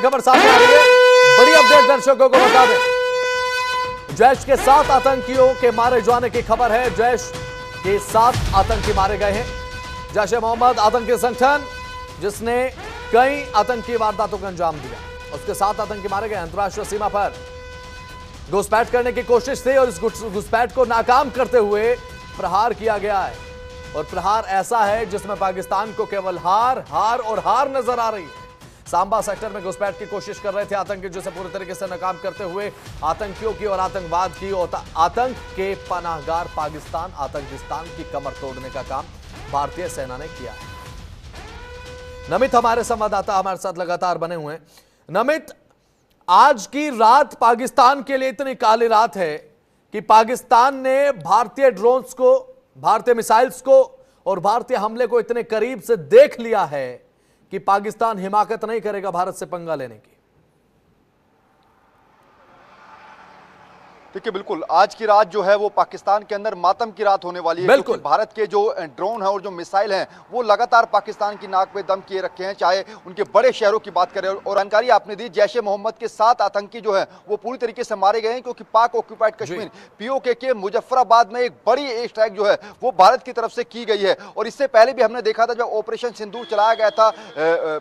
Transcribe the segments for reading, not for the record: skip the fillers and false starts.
खबर सामने आ रही है, बड़ी अपडेट दर्शकों को बता दें। जैश के 7 आतंकियों के मारे जाने की खबर है। जैश के 7 आतंकी मारे गए हैं। जैश ए मोहम्मद आतंकी संगठन जिसने कई आतंकी वारदातों को अंजाम दिया, उसके 7 आतंकी मारे गए। अंतर्राष्ट्रीय सीमा पर घुसपैठ करने की कोशिश थी और इस घुसपैठ को नाकाम करते हुए प्रहार किया गया है। और प्रहार ऐसा है जिसमें पाकिस्तान को केवल हार हार और हार नजर आ रही है। सांबा सेक्टर में घुसपैठ की कोशिश कर रहे थे आतंकी, जिसे पूरी तरीके से नाकाम करते हुए आतंकियों की और आतंकवाद की और आतंक के पनाहगार पाकिस्तान आतंकिस्तान की कमर तोड़ने का काम भारतीय सेना ने किया है। नमित हमारे संवाददाता हमारे साथ लगातार बने हुए हैं। नमित, आज की रात पाकिस्तान के लिए इतनी काली रात है कि पाकिस्तान ने भारतीय ड्रोन्स को, भारतीय मिसाइल्स को और भारतीय हमले को इतने करीब से देख लिया है कि पाकिस्तान हिमाकत नहीं करेगा भारत से पंगा लेने की। देखिए, बिल्कुल आज की रात जो है वो पाकिस्तान के अंदर मातम की रात होने वाली है, क्योंकि भारत के जो ड्रोन है और जो मिसाइल हैं वो लगातार पाकिस्तान की नाक पे दम किए रखे हैं, चाहे उनके बड़े शहरों की बात करें। और जानकारी आपने दी, जैश ए मोहम्मद के 7 आतंकी जो है वो पूरी तरीके से मारे गए हैं, क्योंकि पाक ऑक्यूपाइड कश्मीर पीओके के मुजफ्फराबाद में एक बड़ी एयर स्ट्राइक जो है वो भारत की तरफ से की गई है। और इससे पहले भी हमने देखा था जब ऑपरेशन सिंदूर चलाया गया था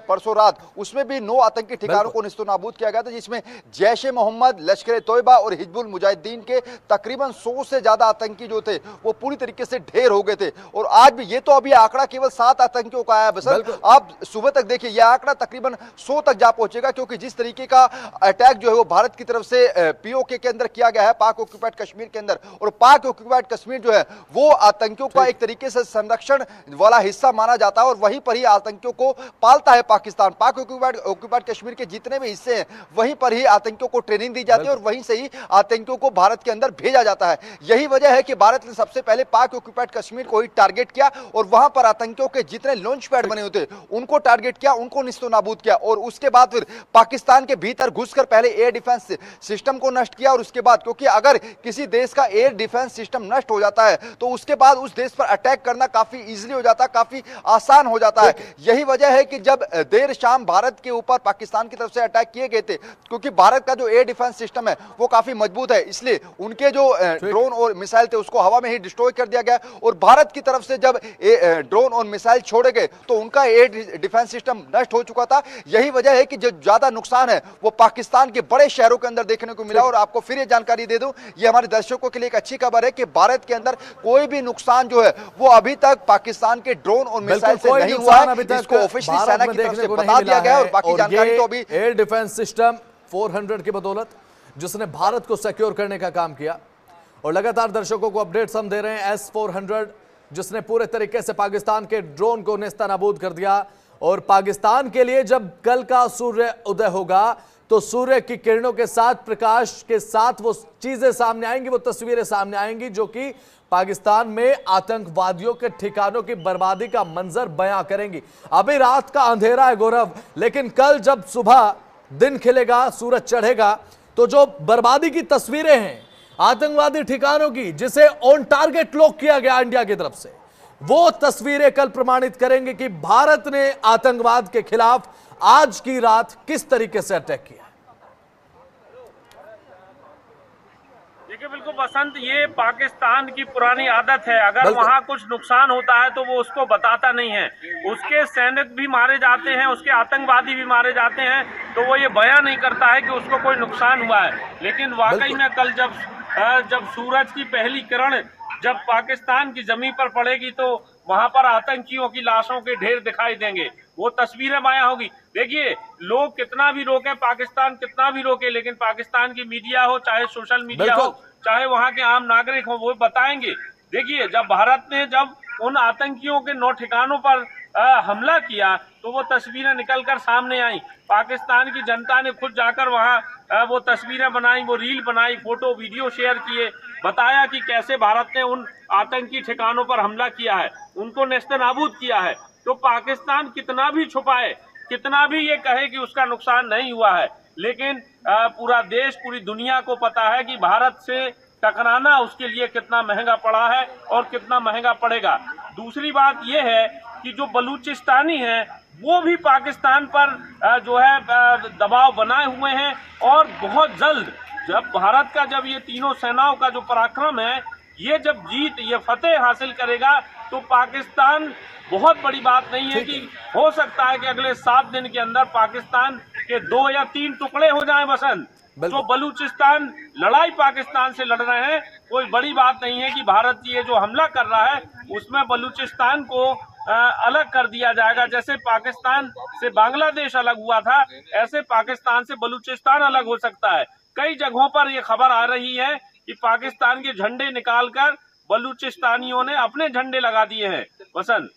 परसों रात, उसमें भी 9 आतंकी ठिकानों को निस्तनाबूद किया गया था, जिसमें जैश ए मोहम्मद, लश्कर ए तोयबा और हिजबुल मुजाहिदीन के तकरीबन 100 से ज्यादा आतंकी जो थे वो पूरी तरीके से ढेर हो गए थे। और आज भी ये तो अभी आंकड़ा केवल 7 आतंकियों का आया है, बस आप सुबह तक देखिए यह आंकड़ा तकरीबन 100 तक जा पहुंचेगा, क्योंकि जिस तरीके का अटैक जो है वो भारत की तरफ से पीओके के अंदर किया गया है, पाक ऑक्यूपाइड कश्मीर के अंदर। और पाक ऑक्यूपाइड कश्मीर जो है वो आतंकियों का एक तरीके से संरक्षण वाला हिस्सा माना जाता है और वहीं पर ही आतंकियों को पालता है पाकिस्तान। पाक ऑक्यूपाइड कश्मीर के जितने भी हिस्से हैं वहीं पर ही आतंकियों को ट्रेनिंग दी जाती है और वहीं से ही आतंकियों को भारत के अंदर भेजा जाता है। यही वजह है कि भारत ने सबसे पहले पाक ऑक्यूपाइड कश्मीर को ही टारगेट किया और वहां पर आतंकियों के जितने लॉन्च पैड बने होते उनको टारगेट किया, उनको निस्तनाबूद किया। और उसके बाद फिर पाकिस्तान के भीतर घुसकर पहले एयर डिफेंस सिस्टम को नष्ट किया। और उसके बाद, क्योंकि अगर किसी देश का एयर डिफेंस सिस्टम नष्ट हो जाता है तो उसके बाद उस देश पर अटैक करना काफी इजीली हो जाता है, काफी आसान हो जाता है। यही वजह है कि जब देर शाम भारत के ऊपर पाकिस्तान की तरफ से अटैक किए गए थे, क्योंकि भारत का जो एयर डिफेंस सिस्टम है वो काफी मजबूत है, इसलिए उनके जो ड्रोन और मिसाइल थे उसको हवा में ही डिस्ट्रॉय कर दिया गया। और भारत की तरफ से जब ड्रोन और मिसाइल छोड़े गए तो उनका एयर डिफेंस सिस्टम नष्ट हो चुका था। यही वजह है कि जो ज्यादा नुकसान है वो पाकिस्तान के बड़े शहरों के अंदर देखने को मिला। और आपको फिर ये जानकारी दे दूं, ये हमारे दर्शकों के लिए एक अच्छी खबर है कि भारत के अंदर कोई भी नुकसान जो है वो अभी तक पाकिस्तान के ड्रोन और मिसाइल से नहीं हुआ है। इसको ऑफिशियली सेना की तरफ से बता दिया गया है और बाकी जानकारी तो अभी एयर डिफेंस सिस्टम 400 की बदौलत जिसने भारत को सिक्योर करने का काम किया। और लगातार दर्शकों को अपडेट्स हम दे रहे हैं। S-400 जिसने पूरे तरीके से पाकिस्तान के ड्रोन को नेस्तनाबूद कर दिया। और पाकिस्तान के लिए जब कल का सूर्य उदय होगा तो सूर्य की किरणों के साथ, प्रकाश के साथ वो चीजें सामने आएंगी, वो तस्वीरें सामने आएंगी जो कि पाकिस्तान में आतंकवादियों के ठिकानों की बर्बादी का मंजर बयां करेंगी। अभी रात का अंधेरा है गौरव, लेकिन कल जब सुबह दिन खिलेगा, सूरज चढ़ेगा, तो जो बर्बादी की तस्वीरें हैं आतंकवादी ठिकानों की, जिसे ऑन टारगेट लॉक किया गया इंडिया की तरफ से, वो तस्वीरें कल प्रमाणित करेंगे कि भारत ने आतंकवाद के खिलाफ आज की रात किस तरीके से अटैक किया। देखिए, बिल्कुल बसंत, ये पाकिस्तान की पुरानी आदत है, अगर वहाँ कुछ नुकसान होता है तो वो उसको बताता नहीं है। उसके सैनिक भी मारे जाते हैं, उसके आतंकवादी भी मारे जाते हैं, तो वो ये बयान नहीं करता है कि उसको कोई नुकसान हुआ है। लेकिन वाकई में कल जब सूरज की पहली किरण जब पाकिस्तान की जमीन पर पड़ेगी तो वहां पर आतंकियों की लाशों के ढेर दिखाई देंगे, वो तस्वीरें बयां होगी। देखिए, लोग कितना भी रोके, पाकिस्तान कितना भी रोके, लेकिन पाकिस्तान की मीडिया हो, चाहे सोशल मीडिया हो, चाहे वहां के आम नागरिक हो, वो बताएंगे। देखिए, जब भारत ने जब उन आतंकियों के 9 ठिकानों पर हमला किया तो वो तस्वीरें निकलकर सामने आई। पाकिस्तान की जनता ने खुद जाकर वहां वो तस्वीरें बनाई, वो रील बनाई, फोटो वीडियो शेयर किए, बताया कि कैसे भारत ने उन आतंकी ठिकानों पर हमला किया है, उनको नेस्तनाबूद किया है। तो पाकिस्तान कितना भी छुपाए, कितना भी ये कहे कि उसका नुकसान नहीं हुआ है, लेकिन पूरा देश, पूरी दुनिया को पता है कि भारत से टकराना उसके लिए कितना महंगा पड़ा है और कितना महंगा पड़ेगा। दूसरी बात यह है कि जो बलूचिस्तानी हैं वो भी पाकिस्तान पर जो है दबाव बनाए हुए हैं। और बहुत जल्द जब भारत का जब ये तीनों सेनाओं का जो पराक्रम है ये जब ये फतेह हासिल करेगा तो पाकिस्तान बहुत बड़ी बात नहीं है कि हो सकता है कि अगले 7 दिन के अंदर पाकिस्तान के 2 या 3 टुकड़े हो जाएं बसंत। जो बलूचिस्तान लड़ाई पाकिस्तान से लड़ रहे हैं कोई बड़ी बात नहीं है कि भारत ये जो हमला कर रहा है उसमें बलूचिस्तान को अलग कर दिया जाएगा। जैसे पाकिस्तान से बांग्लादेश अलग हुआ था ऐसे पाकिस्तान से बलूचिस्तान अलग हो सकता है। कई जगहों पर ये खबर आ रही है कि पाकिस्तान के झंडे निकालकर बलूचिस्तानियों ने अपने झंडे लगा दिए हैं। वसंत।